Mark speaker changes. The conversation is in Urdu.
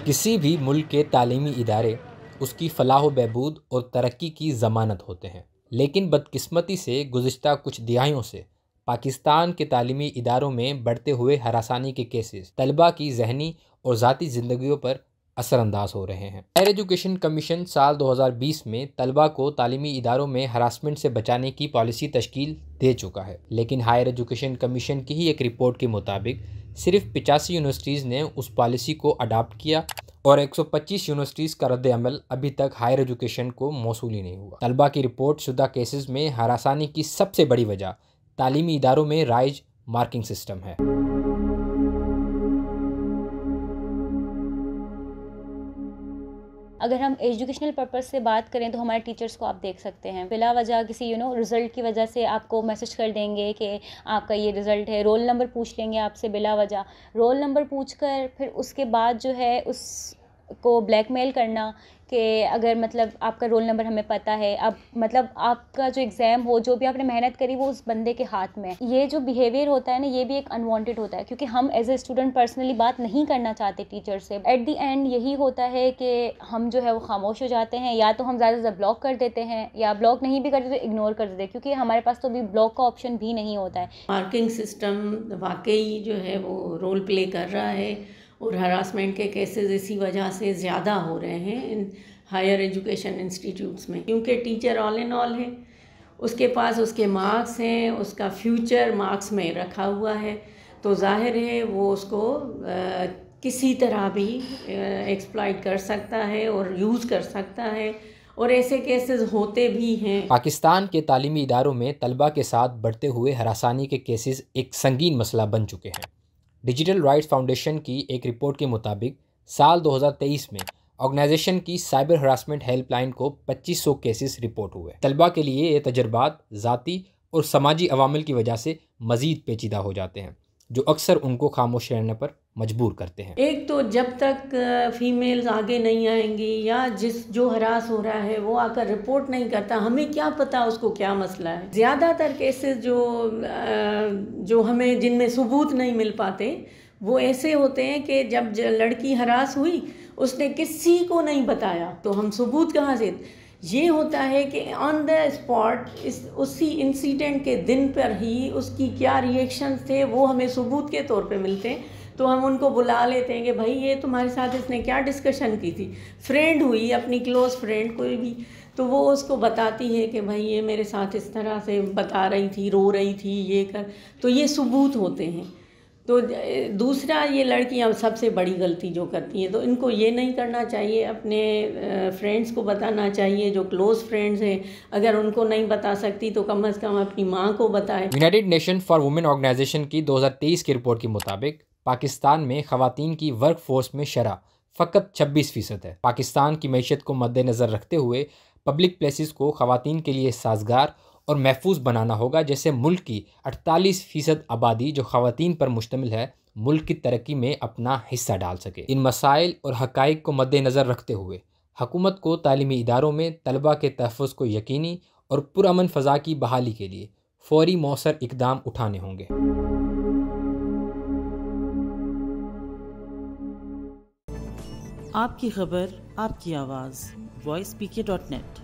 Speaker 1: کسی بھی ملک کے تعلیمی ادارے اس کی فلاح و بہبود اور ترقی کی ضمانت ہوتے ہیں، لیکن بدقسمتی سے گزشتہ کچھ دہائیوں سے پاکستان کے تعلیمی اداروں میں بڑھتے ہوئے ہراسانی کے کیسز طلباء کی ذہنی اور ذاتی زندگیوں پر اثر انداز ہو رہے ہیں۔ ہائر ایجوکیشن کمیشن سال 2020 میں طلباء کو تعلیمی اداروں میں ہراسمنٹ سے بچانے کی پالیسی تشکیل دے چکا ہے، لیکن ہائر ایجوکیشن کمیشن کی ہی ایک رپورٹ کے مطابق صرف 85 یونیورسٹیز نے اس پالیسی کو اڈاپٹ کیا اور 125 یونیورسٹیز کا رد عمل ابھی تک ہائر ایجوکیشن کو موصول ہی نہیں ہوا۔ طلباء کی رپورٹ شدہ کیسز میں ہراسانی کی سب سے بڑی وجہ تعلیمی اداروں میں رائج مارکنگ سسٹم ہے۔
Speaker 2: اگر ہم ایجوکیشنل پرپس سے بات کریں تو ہمارے ٹیچرز کو آپ دیکھ سکتے ہیں بلا وجہ کسی رزلٹ کی وجہ سے آپ کو میسج کر دیں گے کہ آپ کا یہ رزلٹ ہے، رول نمبر پوچھ لیں گے آپ سے بلا وجہ، رول نمبر پوچھ کر پھر اس کے بعد جو ہے اس کو بلیک میل کرنا کہ اگر مطلب آپ کا رول نمبر ہمیں پتہ ہے، اب مطلب آپ کا جو ایگزام ہو، جو بھی آپ نے محنت کری وہ اس بندے کے ہاتھ میں۔ یہ جو بیہیویئر ہوتا ہے نا، یہ بھی ایک انوانٹیڈ ہوتا ہے، کیونکہ ہم ایز اے اسٹوڈنٹ پرسنلی بات نہیں کرنا چاہتے ٹیچر سے۔ ایٹ دی اینڈ یہی ہوتا ہے کہ ہم جو ہے وہ خاموش ہو جاتے ہیں، یا تو ہم زیادہ سے زیادہ بلاک کر دیتے ہیں، یا بلاک نہیں بھی کرتے تو اگنور کر دیتے ہیں، کیونکہ ہمارے پاس تو بھی بلاک کا آپشن بھی نہیں ہوتا ہے۔
Speaker 3: مارکنگ سسٹم واقعی جو ہے وہ رول پلے کر رہا ہے، اور ہراسمنٹ کے کیسز اسی وجہ سے زیادہ ہو رہے ہیں ان ہائر ایجوکیشن انسٹیٹیوٹس میں، کیونکہ ٹیچر آل ان آل ہے، اس کے پاس اس کے مارکس ہیں، اس کا فیوچر مارکس میں رکھا ہوا ہے، تو ظاہر ہے وہ اس کو کسی طرح بھی ایکسپلائٹ کر سکتا ہے اور یوز کر سکتا ہے، اور ایسے کیسز ہوتے بھی ہیں۔
Speaker 1: پاکستان کے تعلیمی اداروں میں طلباء کے ساتھ بڑھتے ہوئے ہراسانی کے کیسز ایک سنگین مسئلہ بن چکے ہیں۔ ڈیجیٹل رائٹس فاؤنڈیشن کی ایک رپورٹ کے مطابق سال 2023 میں آرگنائزیشن کی سائبر ہراسمنٹ ہیلپ لائن کو 2500 کیسز رپورٹ ہوئے۔ طلباء کے لیے یہ تجربات ذاتی اور سماجی عوامل کی وجہ سے مزید پیچیدہ ہو جاتے ہیں، جو اکثر ان کو خاموش رہنے پر مجبور کرتے ہیں۔
Speaker 3: ایک تو جب تک فیمیلز آگے نہیں آئیں گی، یا جو ہراس ہو رہا ہے وہ آ کر رپورٹ نہیں کرتا، ہمیں کیا پتا اس کو کیا مسئلہ ہے۔ زیادہ تر کیسز جو ہمیں جن میں ثبوت نہیں مل پاتے وہ ایسے ہوتے ہیں کہ جب لڑکی ہراس ہوئی اس نے کسی کو نہیں بتایا، تو ہم ثبوت کہاں سے؟ یہ ہوتا ہے کہ آن دا اسپاٹ اسی انسیڈنٹ کے دن پر ہی اس کی کیا ریئیکشنز تھے وہ ہمیں ثبوت کے طور پہ ملتے ہیں، تو ہم ان کو بلا لیتے ہیں کہ بھائی یہ تمہارے ساتھ اس نے کیا ڈسکشن کی تھی۔ فرینڈ ہوئی، اپنی کلوز فرینڈ کوئی بھی، تو وہ اس کو بتاتی ہے کہ بھائی یہ میرے ساتھ اس طرح سے بتا رہی تھی، رو رہی تھی، یہ کر، تو یہ ثبوت ہوتے ہیں۔ تو دوسرا، یہ لڑکیاں سب سے بڑی غلطی جو کرتی ہیں، تو ان کو یہ نہیں کرنا چاہیے، اپنے فرینڈز کو بتانا چاہیے، جو کلوز فرینڈز ہیں، اگر ان کو نہیں بتا سکتی تو کم از کم اپنی ماں کو بتائے۔
Speaker 1: United Nation for Women organisation کی 2023 کی رپورٹ کے مطابق پاکستان میں خواتین کی ورک فورس میں شرح فقط 26% ہے۔ پاکستان کی معیشت کو مد نظر رکھتے ہوئے پبلک پلیسز کو خواتین کے لیے سازگار اور محفوظ بنانا ہوگا، جیسے ملک کی 48% آبادی جو خواتین پر مشتمل ہے ملک کی ترقی میں اپنا حصہ ڈال سکے۔ ان مسائل اور حقائق کو مد نظر رکھتے ہوئے حکومت کو تعلیمی اداروں میں طلباء کے تحفظ کو یقینی اور پرامن فضا کی بحالی کے لیے فوری مؤثر اقدام اٹھانے ہوں گے۔
Speaker 4: آپ کی خبر، آپ کی آواز، voicepk.net